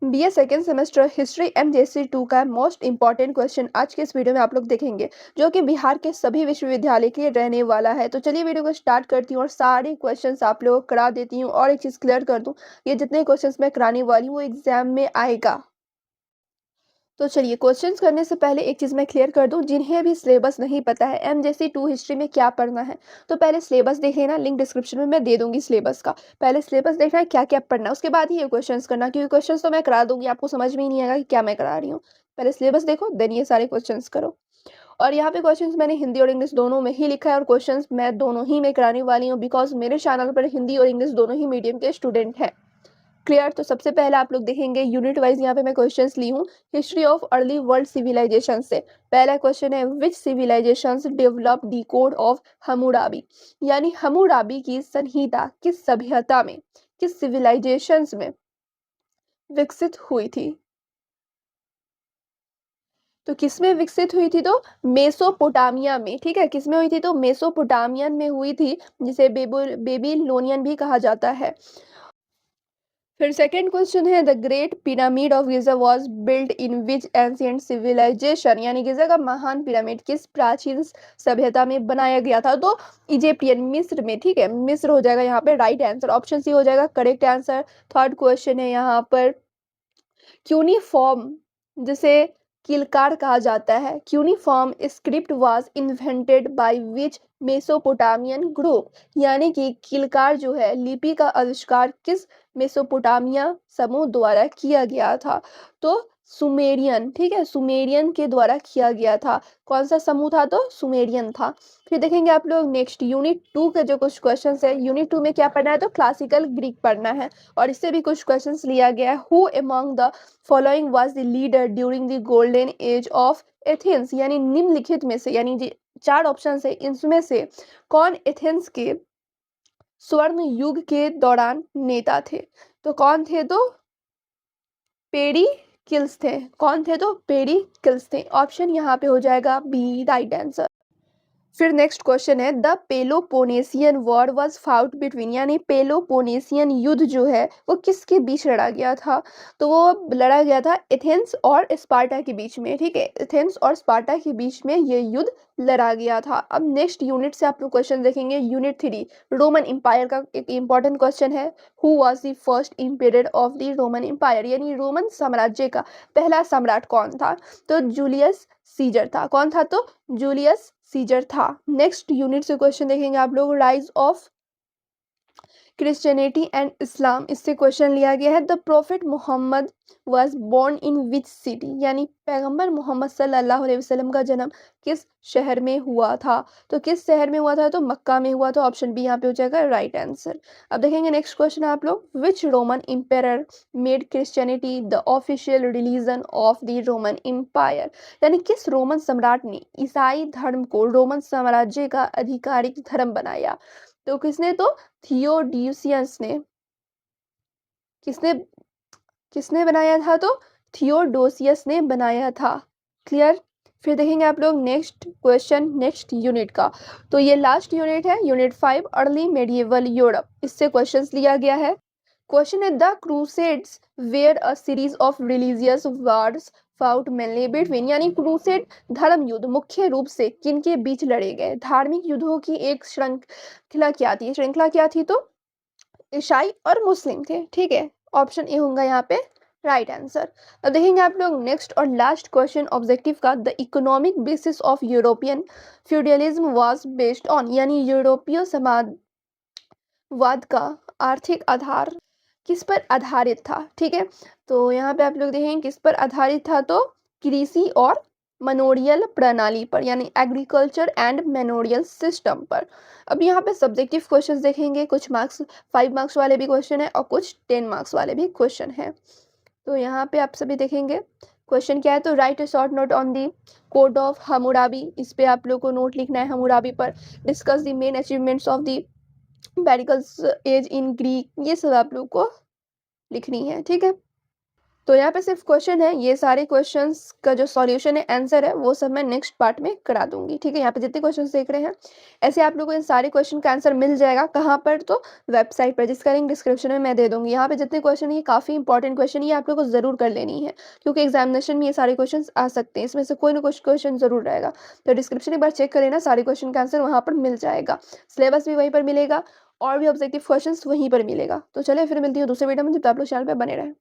BA second semester history MJC 2 का most important question आज के इस वीडियो में आप लोग देखेंगे, जो कि बिहार के सभी विश्वविद्यालय के लिए रहने वाला है। तो चलिए वीडियो को स्टार्ट करती हूँ और सारे क्वेश्चंस आप लोगों को करा देती हूँ। और एक चीज़ क्लियर कर दूँ, ये जितने क्वेश्चंस मैं कराने वाली हूँ वो एग्जाम में आएगा। तो चलिए क्वेश्चंस करने से पहले एक चीज़ मैं क्लियर कर दूं, जिन्हें भी सिलेबस नहीं पता है एमजेसी 2 हिस्ट्री में क्या पढ़ना है, तो पहले सिलेबस देख लेना। लिंक डिस्क्रिप्शन में मैं दे दूंगी सिलेबस का। पहले सिलेबस देखना है क्या क्या पढ़ना है, उसके बाद ही ये क्वेश्चंस करना, क्योंकि क्वेश्चंस तो मैं करा दूंगी, आपको समझ में ही नहीं आएगा कि क्या मैं करा रही हूँ। पहले सिलेबस देखो, देन ये सारे क्वेश्चंस करो। और यहाँ पे क्वेश्चंस मैंने हिंदी और इंग्लिश दोनों में ही लिखा है, और क्वेश्चंस मैं दोनों ही में कराने वाली हूँ, बिकॉज मेरे चैनल पर हिंदी और इंग्लिश दोनों ही मीडियम के स्टूडेंट हैं। क्लियर। तो सबसे पहले आप लोग देखेंगे यूनिट वाइज, यहाँ पे मैं क्वेश्चंस ली हूँ history of early world civilisation से। पहला क्वेश्चन है, which civilisations develop the code of Hammurabi, यानी हम्मुराबी की संहिता किस सभ्यता में, किस सिविलाइजेशंस में विकसित हुई थी। तो किसमें विकसित हुई थी, तो मेसोपोटामिया में। ठीक है, किसमें हुई थी, तो मेसोपोटामियन में हुई थी, जिसे बेबीलोनियन भी कहा जाता है। फिर सेकंड क्वेश्चन है, the great pyramid of Giza was built in which ancient civilisation, यानी गिजा का महान पिरामिड किस प्राचीन सभ्यता में बनाया गया था, तो इजिप्टियन, मिस्र में। ठीक है, मिस्र हो जाएगा यहाँ पे राइट आंसर, ऑप्शन सी हो जाएगा करेक्ट आंसर। थर्ड क्वेश्चन है यहाँ पर, क्यूनिफॉर्म जिसे किलकार कहा जाता है, cuneiform script was invented by which Mesopotamian group, यानी कि किलकार जो है लिपि का आविष्कार किस मेसोपोटामिया समूह द्वारा किया गया था, तो सुमेरियन। ठीक है, सुमेरियन के द्वारा किया गया था। कौन सा समूह था, तो सुमेरियन था। फिर देखेंगे आप लोग नेक्स्ट यूनिट 2 के जो कुछ क्वेश्चन है, यूनिट 2 में क्या पढ़ना है, तो क्लासिकल ग्रीक पढ़ना है, और इससे भी कुछ क्वेश्चन लिया गया है। Who among the following was the leader during the golden age of Athens, यानी निम्नलिखित में से, यानी चार ऑप्शन है, इनमें से कौन एथेंस के स्वर्ण युग के दौरान नेता थे, तो कौन थे, तो पेरिकिल्स थे। कौन थे, तो पेरिकिल्स थे। ऑप्शन यहाँ पे हो जाएगा बी राइट आंसर। फिर नेक्स्ट क्वेश्चन है, the Peloponnesian war was fought between, यानी पेलोपोनेसियन युद्ध जो है वो किसके बीच लड़ा गया था, तो वो लड़ा गया था एथेंस और स्पार्टा के बीच में। ठीक है, एथेंस और स्पार्टा के बीच में ये युद्ध लड़ा गया था। अब नेक्स्ट यूनिट से आप लोग क्वेश्चन देखेंगे, यूनिट 3 रोमन इंपायर का एक इंपॉर्टेंट क्वेश्चन है। Who was the first emperor of the Roman empire, यानी रोमन साम्राज्य का पहला सम्राट कौन था, तो जूलियस सीजर था। कौन था, तो जूलियस सीजर था। नेक्स्ट यूनिट से क्वेश्चन देखेंगे आप लोग, rise of Christianity and Islam, इससे क्वेश्चन लिया गया है। The prophet Muhammad was born in which city, यानी पैगंबर मोहम्मद सल्लल्लाहु अलैहि वसल्लम का जन्म किस शहर में हुआ था, तो किस शहर में हुआ था, तो मक्का में हुआ था। ऑप्शन बी यहाँ पे हो जाएगा राइट आंसर। अब देखेंगे नेक्स्ट क्वेश्चन आप लोग, which Roman emperor made Christianity the official religion of the Roman empire, यानी किस रोमन सम्राट ने ईसाई धर्म को रोमन साम्राज्य का आधिकारिक धर्म बनाया, तो किसने, तो थियोडोसियस ने। किसने किसने बनाया था, तो थियोडोसियस ने बनाया था। क्लियर। फिर देखेंगे आप लोग नेक्स्ट क्वेश्चन नेक्स्ट यूनिट का, तो ये लास्ट यूनिट है, यूनिट 5 अर्ली मेडिएवल यूरोप, इससे क्वेश्चंस लिया गया है। क्वेश्चन है, the crusades were a series of religious wars fought mainly between, यानी क्रूसेड धर्म युद्ध मुख्य रूप से किनके बीच लड़े गए, धार्मिक युद्धों की एक श्रृंखला क्या थी, तो ईसाई और मुस्लिम थे। ठीक है, ऑप्शन ए होगा यहाँ पे राइट आंसर। अब देखेंगे आप लोग नेक्स्ट और लास्ट क्वेश्चन ऑब्जेक्टिव का, the economic basis of European feudalism was based on, यानी यूरोपीय समाजवाद का आर्थिक आधार किस पर आधारित था। ठीक है, तो यहाँ पे आप लोग देखेंगे किस पर आधारित था, तो कृषि और मनोरियल प्रणाली पर, यानी एग्रीकल्चर एंड मेनोरियल सिस्टम पर। अब यहाँ पे सब्जेक्टिव क्वेश्चंस देखेंगे, कुछ मार्क्स 5 मार्क्स वाले भी क्वेश्चन है और कुछ 10 मार्क्स वाले भी क्वेश्चन है। तो यहाँ पे आप सभी देखेंगे क्वेश्चन क्या है, तो right a short note on the code of Hammurabi, इस पे आप लोग को नोट लिखना है हम्मुराबी पर। Discuss the main achievements of the Pericles age in Greek, ये सब आप लोग को लिखनी है। ठीक है, तो यहाँ पे सिर्फ क्वेश्चन है, ये सारे क्वेश्चंस का जो सॉल्यूशन है, आंसर है, वो सब मैं नेक्स्ट पार्ट में करा दूँगी, ठीक है? यहाँ पे जितने क्वेश्चंस देख रहे हैं, ऐसे आप लोगों को इन सारे क्वेश्चन का आंसर मिल जाएगा, कहाँ पर? तो वेबसाइट पर, जिसका लिंक डिस्क्रिप्शन में मैं दे दूँगी। यहाँ पे जितने क्वेश्चन हैं, ये काफ़ी इंपॉर्टेंट क्वेश्चन, ये आप लोगों को ज़रूर कर लेनी है, क्योंकि एग्ज़ामिनेशन में ये सारे क्वेश्चंस आ सकते हैं, इसमें से कोई ना कुछ क्वेश्चन ज़रूर रहेगा। तो डिस्क्रिप्शन एक बार चेक कर लेना, सारे क्वेश्चन का आंसर वहाँ पर मिल जाएगा। सिलेबस भी वहीं पर मिलेगा और भी ऑब्जेक्टिव क्वेश्चंस वहीं पर मिलेगा। तो चलिए फिर मिलती हूँ दूसरे वीडियो में, जब तक आप लोग चैनल पे बने रहें।